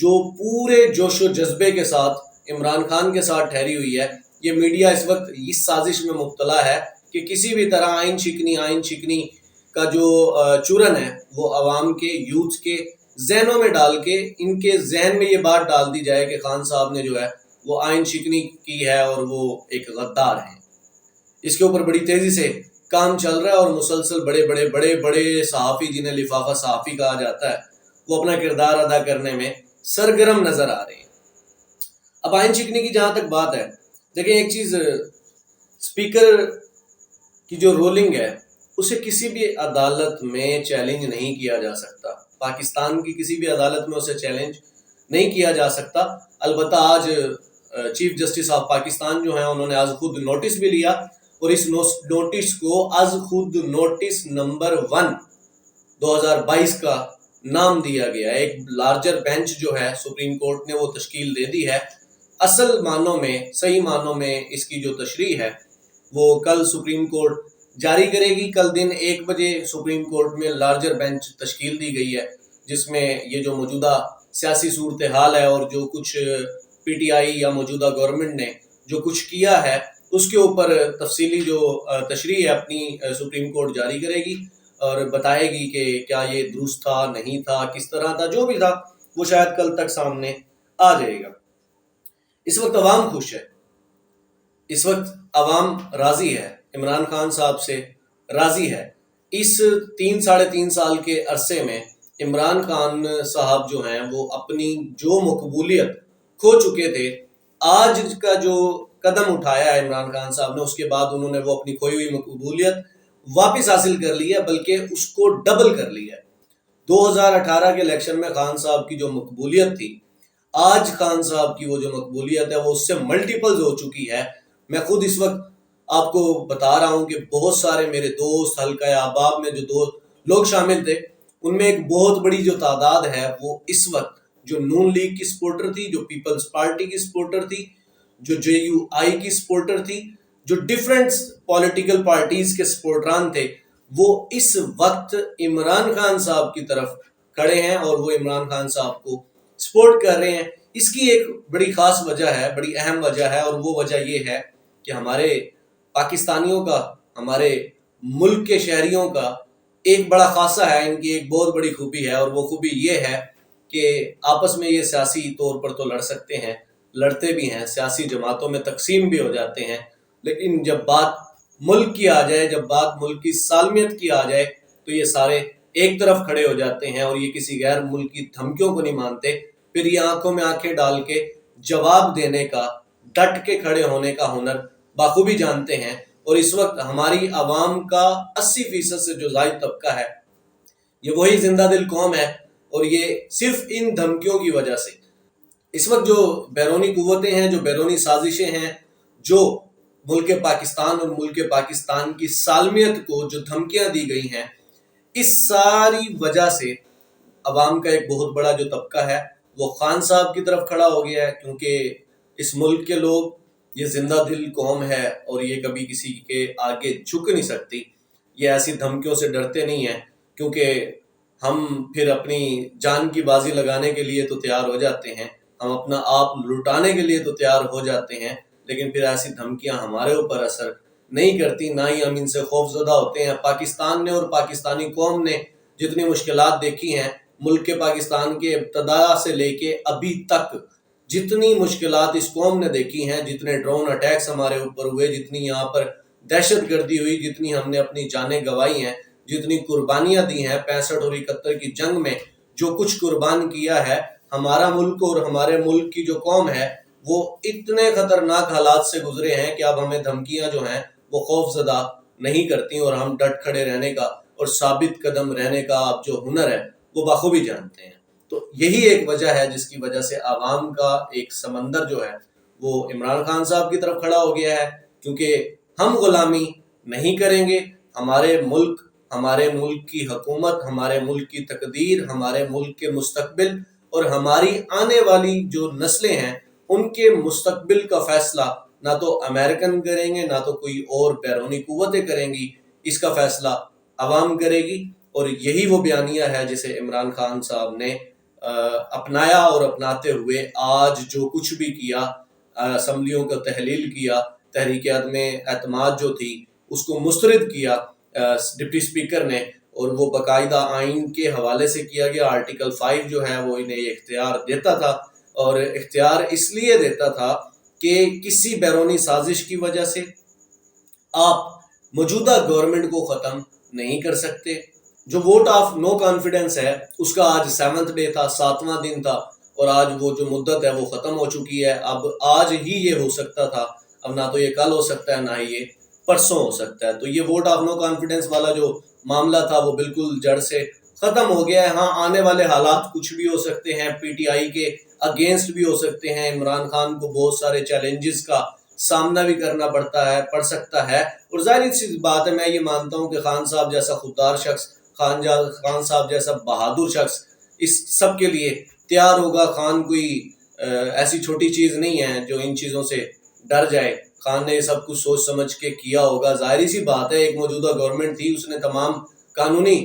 جو پورے جوش و جذبے کے ساتھ عمران خان کے ساتھ ٹھہری ہوئی ہے، یہ میڈیا اس وقت اس سازش میں مبتلا ہے کہ کسی بھی طرح آئین شکنی کا جو چورن ہے وہ عوام کے، یوتھ کے ذہنوں میں ڈال کے ان کے ذہن میں یہ بات ڈال دی جائے کہ خان صاحب نے جو ہے وہ آئین شکنی کی ہے اور وہ ایک غدار ہیں۔ اس کے اوپر بڑی تیزی سے کام چل رہا ہے اور مسلسل بڑے صحافی، جنہیں لفافہ صحافی کہا جاتا ہے، وہ اپنا کردار ادا کرنے میں سرگرم نظر آ رہے ہیں۔ اب آئین شکنی کی جہاں تک بات ہے، دیکھیں ایک چیز، اسپیکر کی جو رولنگ ہے اسے کسی بھی عدالت میں چیلنج نہیں کیا جا سکتا، پاکستان کی کسی بھی عدالت میں اسے چیلنج نہیں کیا جا سکتا۔ البتہ آج چیف جسٹس آف پاکستان جو ہیں انہوں نے آج خود نوٹس بھی لیا، اور اس نوٹس کو از خود نوٹس نمبر 1 2022 کا نام دیا گیا۔ ایک لارجر بینچ جو ہے سپریم کورٹ نے وہ تشکیل دے دی ہے۔ اصل معنوں میں، صحیح معنوں میں اس کی جو تشریح ہے وہ کل سپریم کورٹ جاری کرے گی۔ کل دن 1 بجے سپریم کورٹ میں لارجر بینچ تشکیل دی گئی ہے، جس میں یہ جو موجودہ سیاسی صورتحال ہے اور جو کچھ پی ٹی آئی یا موجودہ گورنمنٹ نے جو کچھ کیا ہے اس کے اوپر تفصیلی جو تشریح ہے اپنی سپریم کورٹ جاری کرے گی اور بتائے گی کہ کیا یہ درست تھا، نہیں تھا، کس طرح تھا، جو بھی تھا وہ شاید کل تک سامنے آ جائے گا۔ اس وقت عوام خوش ہے، اس وقت عوام راضی ہے، عمران خان صاحب سے راضی ہے۔ اس 3-3.5 سال کے عرصے میں عمران خان صاحب جو ہیں وہ اپنی جو مقبولیت کھو چکے تھے، آج کا جو قدم اٹھایا ہے عمران خان صاحب نے، اس کے بعد انہوں نے وہ اپنی کھوئی ہوئی مقبولیت واپس حاصل کر لی ہے، بلکہ اس کو ڈبل کر لی ہے۔ 2018 کے الیکشن میں خان صاحب کی جو مقبولیت تھی، آج خان صاحب کی وہ جو مقبولیت ہے وہ اس سے ملٹیپلز ہو چکی ہے۔ میں خود اس وقت آپ کو بتا رہا ہوں کہ بہت سارے میرے دوست، حلقہ احباب میں جو دو لوگ شامل تھے، ان میں ایک بہت بڑی جو تعداد ہے وہ اس وقت جو نون لیگ کی سپورٹر تھی، جو پیپلز پارٹی کی سپورٹر تھی، جو جے یو آئی کی سپورٹر تھی، جو ڈیفرنٹ پولیٹیکل پارٹیز کے سپورٹران تھے، وہ اس وقت عمران خان صاحب کی طرف کھڑے ہیں اور وہ عمران خان صاحب کو سپورٹ کر رہے ہیں۔ اس کی ایک بڑی خاص وجہ ہے، بڑی اہم وجہ ہے، اور وہ وجہ یہ ہے کہ ہمارے پاکستانیوں کا، ہمارے ملک کے شہریوں کا ایک بڑا خاصہ ہے، ان کی ایک بہت بڑی خوبی ہے، اور وہ خوبی یہ ہے کہ آپس میں یہ سیاسی طور پر تو لڑ سکتے ہیں، لڑتے بھی ہیں، سیاسی جماعتوں میں تقسیم بھی ہو جاتے ہیں، لیکن جب بات ملک کی آ جائے، جب بات ملک کی سالمیت کی آ جائے تو یہ سارے ایک طرف کھڑے ہو جاتے ہیں اور یہ کسی غیر ملک کی دھمکیوں کو نہیں مانتے۔ پھر یہ آنکھوں میں آنکھیں ڈال کے جواب دینے کا، ڈٹ کے کھڑے ہونے کا ہنر بخوبی جانتے ہیں۔ اور اس وقت ہماری عوام کا 80% سے جو زائد طبقہ ہے یہ وہی زندہ دل قوم ہے، اور یہ صرف ان دھمکیوں کی وجہ سے، اس وقت جو بیرونی قوتیں ہیں، جو بیرونی سازشیں ہیں، جو ملک پاکستان اور ملک پاکستان کی سالمیت کو جو دھمکیاں دی گئی ہیں، اس ساری وجہ سے عوام کا ایک بہت بڑا جو طبقہ ہے وہ خان صاحب کی طرف کھڑا ہو گیا ہے، کیونکہ اس ملک کے لوگ، یہ زندہ دل قوم ہے اور یہ کبھی کسی کے آگے جھک نہیں سکتی، یہ ایسی دھمکیوں سے ڈرتے نہیں ہیں، کیونکہ ہم پھر اپنی جان کی بازی لگانے کے لیے تو تیار ہو جاتے ہیں، ہم اپنا آپ لٹانے کے لیے تو تیار ہو جاتے ہیں، لیکن پھر ایسی دھمکیاں ہمارے اوپر اثر نہیں کرتی، نہ ہی ہم ان سے خوف زدہ ہوتے ہیں۔ پاکستان نے اور پاکستانی قوم نے جتنی مشکلات دیکھی ہیں، ملک کے پاکستان کے ابتدا سے لے کے ابھی تک جتنی مشکلات اس قوم نے دیکھی ہیں، جتنے ڈرون اٹیکس ہمارے اوپر ہوئے، جتنی یہاں پر دہشت گردی ہوئی، جتنی ہم نے اپنی جانیں گنوائی ہیں، جتنی قربانیاں دی ہیں 65 اور 71 کی جنگ میں، جو کچھ قربان کیا ہے ہمارا ملک اور ہمارے ملک کی جو قوم ہے، وہ اتنے خطرناک حالات سے گزرے ہیں کہ اب ہمیں دھمکیاں جو ہیں وہ خوف زدہ نہیں کرتی، اور ہم ڈٹ کھڑے رہنے کا اور ثابت قدم رہنے کا اب جو ہنر ہے وہ بخوبی جانتے ہیں۔ تو یہی ایک وجہ ہے جس کی وجہ سے عوام کا ایک سمندر جو ہے وہ عمران خان صاحب کی طرف کھڑا ہو گیا ہے، کیونکہ ہم غلامی نہیں کریں گے، ہمارے ملک کی حکومت، ہمارے ملک کی تقدیر، ہمارے ملک کے مستقبل اور ہماری آنے والی جو نسلیں ہیں ان کے مستقبل کا فیصلہ نہ تو امریکن کریں گے، نہ تو کوئی اور بیرونی قوتیں کریں گی، اس کا فیصلہ عوام کرے گی۔ اور یہی وہ بیانیہ ہے جسے عمران خان صاحب نے اپنایا اور اپناتے ہوئے آج جو کچھ بھی کیا، اسمبلیوں کو تحلیل کیا، تحریک عدم اعتماد جو تھی اس کو مسترد کیا ڈپٹی سپیکر نے، اور وہ باقاعدہ آئین کے حوالے سے کیا گیا۔ آرٹیکل 5 جو ہے وہ انہیں یہ اختیار دیتا تھا، اور اختیار اس لیے دیتا تھا کہ کسی بیرونی سازش کی وجہ سے آپ موجودہ گورنمنٹ کو ختم نہیں کر سکتے۔ جو ووٹ آف نو کانفیڈنس ہے اس کا آج 7واں ڈے تھا، 7واں دن تھا، اور آج وہ جو مدت ہے وہ ختم ہو چکی ہے۔ اب آج ہی یہ ہو سکتا تھا، اب نہ تو یہ کل ہو سکتا ہے نہ ہی یہ پرسوں ہو سکتا ہے۔ تو یہ ووٹ آف نو کانفیڈنس والا جو معاملہ تھا وہ بالکل جڑ سے ختم ہو گیا ہے۔ ہاں، آنے والے حالات کچھ بھی ہو سکتے ہیں، پی ٹی آئی کے اگینسٹ بھی ہو سکتے ہیں، عمران خان کو بہت سارے چیلنجز کا سامنا بھی کرنا پڑ سکتا ہے، اور ظاہر سی بات ہے، میں یہ مانتا ہوں کہ خان صاحب جیسا خوددار شخص، خان صاحب جیسا بہادر شخص اس سب کے لیے تیار ہوگا۔ خان کوئی ایسی چھوٹی چیز نہیں ہے جو ان چیزوں سے ڈر جائے۔ خان نے یہ سب کچھ سوچ سمجھ کے کیا ہوگا۔ ظاہری سی بات ہے، ایک موجودہ گورنمنٹ تھی، اس نے تمام قانونی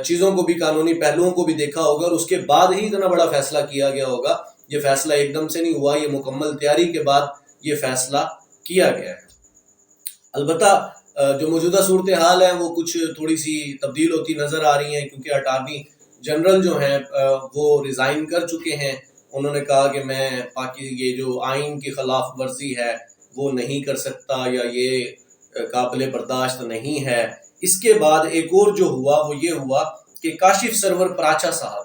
چیزوں کو بھی، قانونی پہلوؤں کو بھی دیکھا ہوگا، اور اس کے بعد ہی اتنا بڑا فیصلہ کیا گیا ہوگا۔ یہ فیصلہ ایک دم سے نہیں ہوا، یہ مکمل تیاری کے بعد یہ فیصلہ کیا گیا ہے۔ البتہ جو موجودہ صورتحال ہے وہ کچھ تھوڑی سی تبدیل ہوتی نظر آ رہی ہیں، کیونکہ اٹارنی جنرل جو ہیں وہ ریزائن کر چکے ہیں۔ انہوں نے کہا کہ میں یہ جو آئین کی خلاف ورزی ہے وہ نہیں کر سکتا، یا یہ قابل برداشت نہیں ہے۔ اس کے بعد ایک اور جو ہوا وہ یہ ہوا کہ کاشف سرور پراچا صاحب،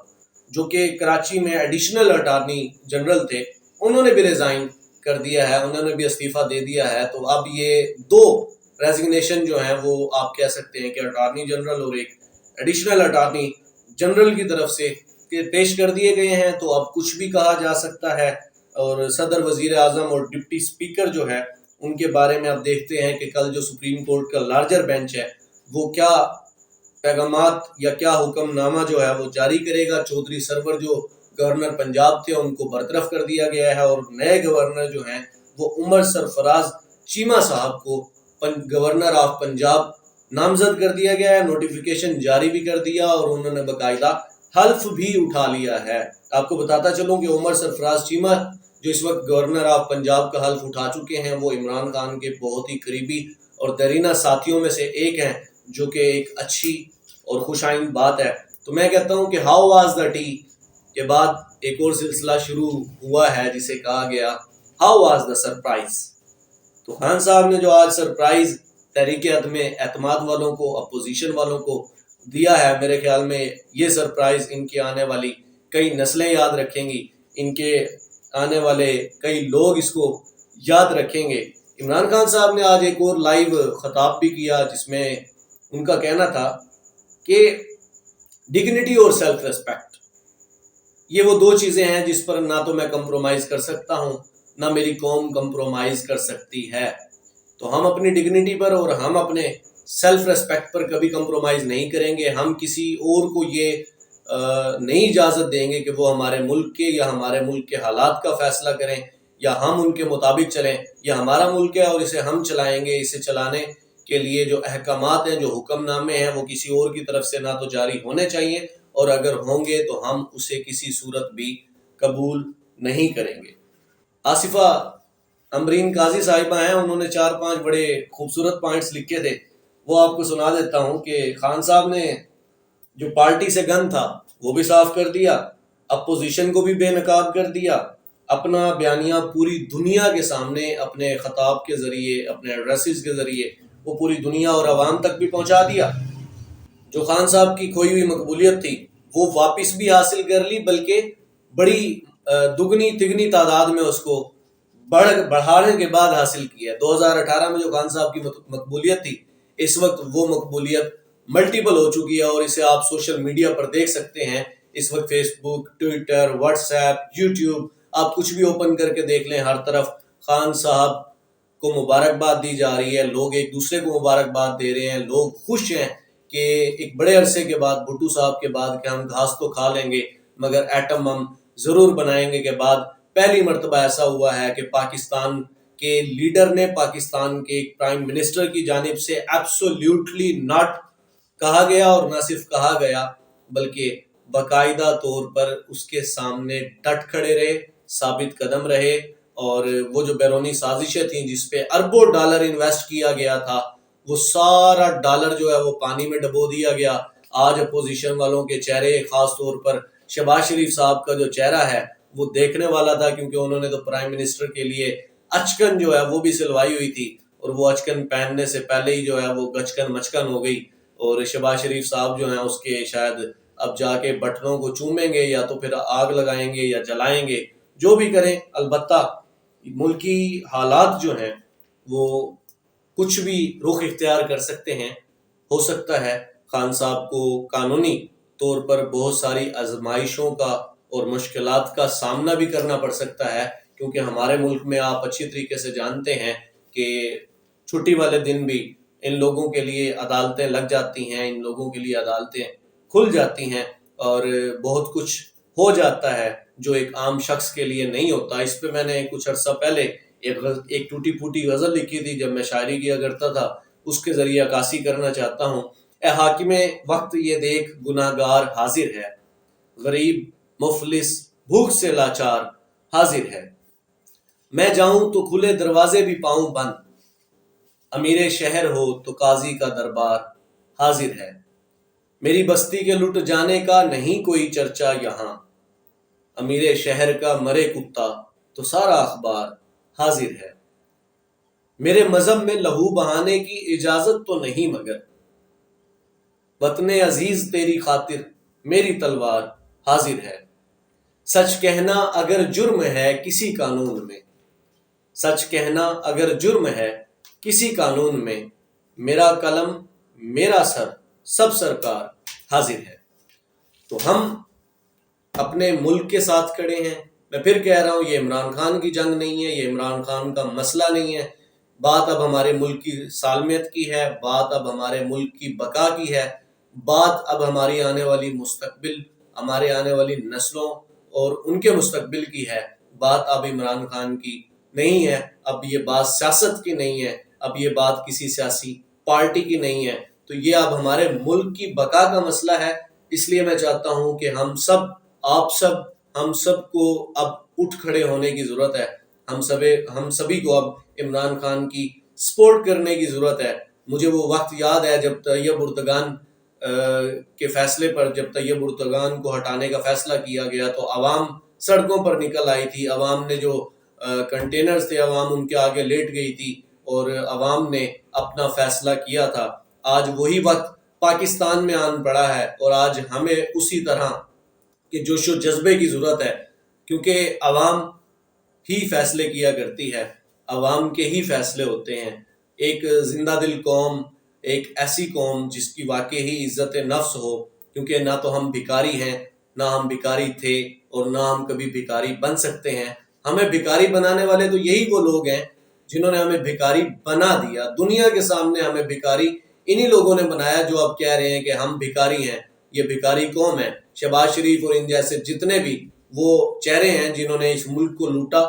جو کہ کراچی میں ایڈیشنل اٹارنی جنرل تھے، انہوں نے بھی ریزائن کر دیا ہے، انہوں نے بھی استعفیٰ دے دیا ہے۔ تو اب یہ دو ریزگنیشن جو ہیں وہ آپ کہہ سکتے ہیں کہ اٹارنی جنرل اور ایک ایڈیشنل اٹارنی جنرل کی طرف سے پیش کر دیے گئے ہیں۔ تو اب کچھ بھی کہا جا سکتا ہے، اور صدر، وزیر اعظم اور ڈپٹی سپیکر جو ہے ان کے بارے میں اب دیکھتے ہیں کہ کل جو سپریم کورٹ کا لارجر بینچ ہے وہ کیا پیغامات یا کیا حکم نامہ جو ہے وہ جاری کرے گا۔ چودھری سرور جو گورنر پنجاب تھے ان کو برطرف کر دیا گیا ہے، اور نئے گورنر جو ہیں وہ عمر سرفراز چیمہ صاحب کو گورنر آف پنجاب نامزد کر دیا گیا ہے۔ نوٹیفیکیشن جاری بھی کر دیا، اور انہوں نے باقاعدہ حلف بھی اٹھا لیا ہے۔ آپ کو بتاتا چلوں کہ عمر سرفراز چیمہ جو اس وقت گورنر آف پنجاب کا حلف اٹھا چکے ہیں، وہ عمران خان کے بہت ہی قریبی اور دیرینہ ساتھیوں میں سے ایک ہیں، جو کہ ایک اچھی اور خوش آئند بات ہے۔ تو میں کہتا ہوں کہ ہاؤ واز دا ٹی کے بعد ایک اور سلسلہ شروع ہوا ہے جسے کہا گیا ہاؤ واز دا سرپرائز۔ تو خان صاحب نے جو آج سرپرائز تحریک عدم اعتماد والوں کو، اپوزیشن والوں کو دیا ہے، میرے خیال میں یہ سرپرائز ان کی آنے والی کئی نسلیں یاد رکھیں گی، ان کے آنے والے کئی لوگ اس کو یاد رکھیں گے۔ عمران خان صاحب نے آج ایک اور لائیو خطاب بھی کیا جس میں ان کا کہنا تھا کہ ڈگنیٹی اور سیلف ریسپیکٹ، یہ وہ دو چیزیں ہیں جس پر نہ تو میں کمپرومائز کر سکتا ہوں نہ میری قوم کمپرومائز کر سکتی ہے۔ تو ہم اپنی ڈگنیٹی پر اور ہم اپنے سیلف ریسپیکٹ پر کبھی کمپرومائز نہیں کریں گے۔ ہم کسی اور کو یہ نہیں اجازت دیں گے کہ وہ ہمارے ملک کے یا ہمارے ملک کے حالات کا فیصلہ کریں، یا ہم ان کے مطابق چلیں۔ یہ ہمارا ملک ہے اور اسے ہم چلائیں گے۔ اسے چلانے کے لیے جو احکامات ہیں، جو حکم نامے ہیں، وہ کسی اور کی طرف سے نہ تو جاری ہونے چاہیے، اور اگر ہوں گے تو ہم اسے کسی صورت بھی قبول نہیں کریں گے۔ آصفہ امبرین قاضی صاحبہ ہیں، انہوں نے 4-5 بڑے خوبصورت پوائنٹس لکھے تھے، وہ آپ کو سنا دیتا ہوں کہ خان صاحب نے جو پارٹی سے گن تھا وہ بھی صاف کر دیا، اپوزیشن کو بھی بے نقاب کر دیا، اپنا بیانیہ پوری دنیا کے سامنے اپنے خطاب کے ذریعے، اپنے ایڈریسز کے ذریعے وہ پوری دنیا اور عوام تک بھی پہنچا دیا۔ جو خان صاحب کی کھوئی ہوئی مقبولیت تھی وہ واپس بھی حاصل کر لی، بلکہ بڑی دگنی تگنی تعداد میں اس کو بڑھانے کے بعد حاصل کیا۔ 2018 میں جو خان صاحب کی مقبولیت تھی، اس وقت وہ مقبولیت ملٹیپل ہو چکی ہے، اور اسے آپ سوشل میڈیا پر دیکھ سکتے ہیں۔ اس وقت فیس بک، ٹویٹر، واٹس ایپ، یوٹیوب، آپ کچھ بھی اوپن کر کے دیکھ لیں، ہر طرف خان صاحب کو مبارکباد دی جا رہی ہے، لوگ ایک دوسرے کو مبارکباد دے رہے ہیں، لوگ خوش ہیں کہ ایک بڑے عرصے کے بعد، بھٹو صاحب کے بعد، کہ ہم گھاس تو کھا لیں گے مگر ایٹم ہم ضرور بنائیں گے کے بعد پہلی مرتبہ ایسا ہوا ہے کہ پاکستان کے لیڈر نے، پاکستان کے ایک پرائم منسٹر کی جانب سے ایبسولوٹلی ناٹ کہا گیا، اور نہ صرف کہا گیا بلکہ باقاعدہ طور پر اس کے سامنے ڈٹ کھڑے رہے، ثابت قدم رہے، اور وہ جو بیرونی سازشیں تھیں جس پہ اربوں ڈالر انویسٹ کیا گیا تھا، وہ سارا ڈالر جو ہے وہ پانی میں ڈبو دیا گیا۔ آج اپوزیشن والوں کے چہرے، خاص طور پر شہباز شریف صاحب کا جو چہرہ ہے وہ دیکھنے والا تھا، کیونکہ انہوں نے تو پرائم منسٹر کے لیے اچکن جو ہے وہ بھی سلوائی ہوئی تھی، اور وہ اچکن پہننے سے پہلے ہی جو ہے وہ گچکن مچکن ہو گئی، اور شہباز شریف صاحب جو ہیں اس کے شاید اب جا کے بٹنوں کو چومیں گے یا تو پھر آگ لگائیں گے یا جلائیں گے، جو بھی کریں۔ البتہ ملکی حالات جو ہیں وہ کچھ بھی رخ اختیار کر سکتے ہیں۔ ہو سکتا ہے خان صاحب کو قانونی طور پر بہت ساری آزمائشوں کا اور مشکلات کا سامنا بھی کرنا پڑ سکتا ہے، کیونکہ ہمارے ملک میں آپ اچھی طریقے سے جانتے ہیں کہ چھٹی والے دن بھی ان لوگوں کے لیے عدالتیں لگ جاتی ہیں، ان لوگوں کے لیے عدالتیں کھل جاتی ہیں، اور بہت کچھ ہو جاتا ہے جو ایک عام شخص کے لیے نہیں ہوتا۔ اس پہ میں نے کچھ عرصہ پہلے ایک ٹوٹی پھوٹی غزل لکھی تھی جب میں شاعری کیا کرتا تھا، اس کے ذریعے عکاسی کرنا چاہتا ہوں۔ اے حاکم وقت یہ دیکھ گناہگار حاضر ہے، غریب مفلس بھوک سے لاچار حاضر ہے، میں جاؤں تو کھلے دروازے بھی پاؤں بند، امیر شہر ہو تو قاضی کا دربار حاضر ہے، میری بستی کے لٹ جانے کا نہیں کوئی چرچا یہاں، امیر شہر کا مرے کتا تو سارا اخبار حاضر ہے، میرے مذہب میں لہو بہانے کی اجازت تو نہیں، مگر وطن عزیز تیری خاطر میری تلوار حاضر ہے، سچ کہنا اگر جرم ہے کسی قانون میں، سچ کہنا اگر جرم ہے کسی قانون میں، میرا قلم میرا سر سب سرکار حاضر ہے۔ تو ہم اپنے ملک کے ساتھ کھڑے ہیں۔ میں پھر کہہ رہا ہوں، یہ عمران خان کی جنگ نہیں ہے، یہ عمران خان کا مسئلہ نہیں ہے، بات اب ہمارے ملک کی سالمیت کی ہے، بات اب ہمارے ملک کی بقا کی ہے، بات اب ہماری آنے والی مستقبل، ہمارے آنے والی نسلوں اور ان کے مستقبل کی ہے، بات اب عمران خان کی نہیں ہے، اب یہ بات سیاست کی نہیں ہے، اب یہ بات کسی سیاسی پارٹی کی نہیں ہے، تو یہ اب ہمارے ملک کی بقا کا مسئلہ ہے۔ اس لیے میں چاہتا ہوں کہ ہم سب، آپ سب، ہم سب کو اب اٹھ کھڑے ہونے کی ضرورت ہے، ہم سبھی کو اب عمران خان کی سپورٹ کرنے کی ضرورت ہے۔ مجھے وہ وقت یاد ہے جب طیب اردگان کے فیصلے پر، جب طیب اردگان کو ہٹانے کا فیصلہ کیا گیا تو عوام سڑکوں پر نکل آئی تھی، عوام نے جو کنٹینرز تھے عوام ان کے آگے لیٹ گئی تھی، اور عوام نے اپنا فیصلہ کیا تھا۔ آج وہی وقت پاکستان میں آن پڑا ہے، اور آج ہمیں اسی طرح کے جوش و جذبے کی ضرورت ہے، کیونکہ عوام ہی فیصلے کیا کرتی ہے، عوام کے ہی فیصلے ہوتے ہیں۔ ایک زندہ دل قوم، ایک ایسی قوم جس کی واقعی عزت نفس ہو، کیونکہ نہ تو ہم بھکاری ہیں، نہ ہم بھکاری تھے، اور نہ ہم کبھی بھکاری بن سکتے ہیں۔ ہمیں بھکاری بنانے والے تو یہی وہ لوگ ہیں جنہوں نے ہمیں بھکاری بنا دیا، دنیا کے سامنے ہمیں بھکاری انہی لوگوں نے بنایا جو اب کہہ رہے ہیں کہ ہم بھکاری ہیں۔ یہ بھکاری قوم ہے، شہباز شریف اور ان جیسے جتنے بھی وہ چہرے ہیں جنہوں نے اس ملک کو لوٹا،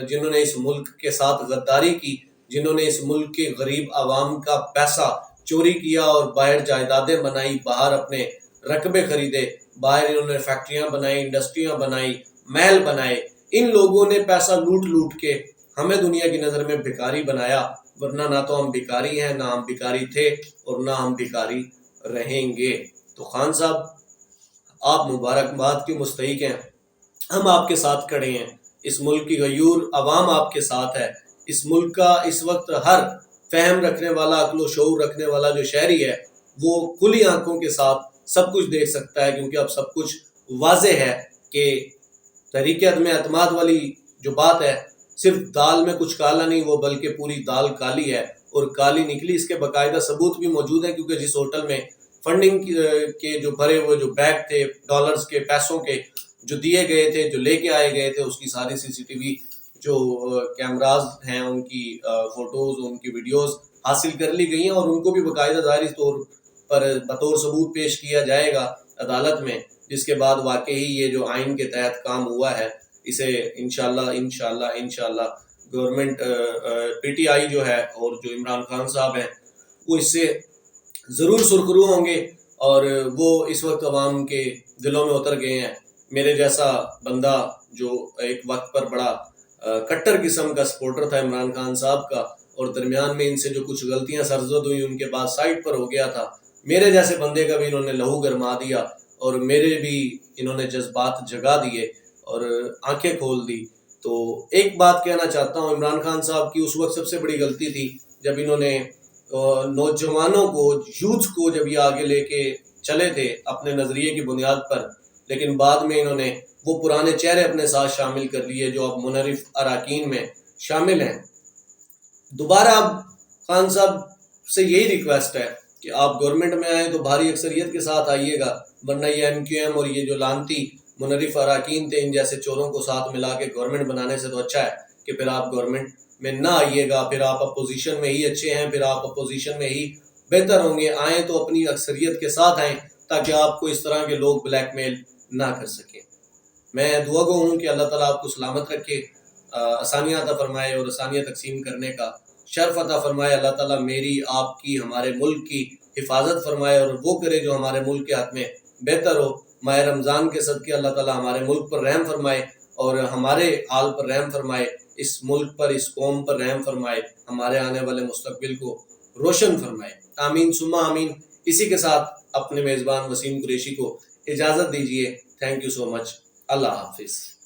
جنہوں نے اس ملک کے ساتھ غداری کی، جنہوں نے اس ملک کے غریب عوام کا پیسہ چوری کیا اور باہر جائیدادیں بنائی، باہر اپنے رقبے خریدے، باہر انہوں نے فیکٹریاں بنائی، انڈسٹریاں بنائی، محل بنائے۔ ان لوگوں نے پیسہ لوٹ لوٹ کے ہمیں دنیا کی نظر میں بھکاری بنایا، ورنہ نہ تو ہم بھکاری ہیں، نہ ہم بھکاری تھے، اور نہ ہم بھکاری رہیں گے۔ تو خان صاحب، آپ مبارکباد کے مستحق ہیں، ہم آپ کے ساتھ کھڑے ہیں، اس ملک کی غیور عوام آپ کے ساتھ ہے۔ اس ملک کا اس وقت ہر فہم رکھنے والا، عقل و شعور رکھنے والا جو شہری ہے وہ کھلی آنکھوں کے ساتھ سب کچھ دیکھ سکتا ہے، کیونکہ اب سب کچھ واضح ہے کہ تحریک عدم اعتماد والی جو بات ہے، صرف دال میں کچھ کالا نہیں، وہ بلکہ پوری دال کالی ہے، اور کالی نکلی۔ اس کے باقاعدہ ثبوت بھی موجود ہیں، کیونکہ جس ہوٹل میں فنڈنگ کے جو بھرے ہوئے جو بیگ تھے ڈالرز کے، پیسوں کے جو دیے گئے تھے، جو لے کے آئے گئے تھے، اس کی ساری CCTV جو کیمراز ہیں ان کی فوٹوز، ان کی ویڈیوز حاصل کر لی گئی ہیں، اور ان کو بھی باقاعدہ ظاہری طور پر بطور ثبوت پیش کیا جائے گا عدالت میں، جس کے بعد واقعی یہ جو آئین کے تحت کام ہوا ہے اسے انشاءاللہ گورنمنٹ PTI جو ہے اور جو عمران خان صاحب ہیں وہ اس سے ضرور سرخرو ہوں گے، اور وہ اس وقت عوام کے دلوں میں اتر گئے ہیں۔ میرے جیسا بندہ جو ایک وقت پر بڑا کٹر قسم کا سپورٹر تھا عمران خان صاحب کا، اور درمیان میں ان سے جو کچھ غلطیاں سرزد ہوئی ان کے بعد سائڈ پر ہو گیا تھا، میرے جیسے بندے کا بھی انہوں نے لہو گرما دیا اور میرے بھی انہوں نے جذبات جگا دیے اور آنکھیں کھول دی۔ تو ایک بات کہنا چاہتا ہوں، عمران خان صاحب کی اس وقت سب سے بڑی غلطی تھی جب انہوں نے نوجوانوں کو، یوتھ کو جب یہ آگے لے کے چلے تھے اپنے نظریے کی بنیاد پر، لیکن بعد میں انہوں نے وہ پرانے چہرے اپنے ساتھ شامل کر لیے جو اب منحرف اراکین میں شامل ہیں۔ دوبارہ اب خان صاحب سے یہی ریکویسٹ ہے کہ آپ گورنمنٹ میں آئیں تو بھاری اکثریت کے ساتھ آئیے گا، ورنہ یہ MQM اور یہ جو لانتی منحرف اراکین تھے ان جیسے چوروں کو ساتھ ملا کے گورنمنٹ بنانے سے تو اچھا ہے کہ پھر آپ گورنمنٹ میں نہ آئیے گا، پھر آپ اپوزیشن میں ہی اچھے ہیں، پھر آپ اپوزیشن میں ہی بہتر ہوں گے۔ آئیں تو اپنی اکثریت کے ساتھ آئیں تاکہ آپ کو اس طرح کے لوگ بلیک میل نہ کر سکیں۔ میں دعا گو ہوں کہ اللہ تعالیٰ آپ کو سلامت رکھے، آسانیاں عطا فرمائے اور آسانیاں تقسیم کرنے کا شرف عطا فرمائے۔ اللہ تعالیٰ میری، آپ کی، ہمارے ملک کی حفاظت فرمائے اور وہ کرے جو ہمارے ملک کے حق میں بہتر ہو۔ ماہ رمضان کے صدقے اللہ تعالیٰ ہمارے ملک پر رحم فرمائے اور ہمارے حال پر رحم فرمائے، اس ملک پر، اس قوم پر رحم فرمائے، ہمارے آنے والے مستقبل کو روشن فرمائے۔ آمین ثم آمین۔ اسی کے ساتھ اپنے میزبان وسیم قریشی کو اجازت دیجیے۔ تھینک یو سو مچ۔ اللہ حافظ۔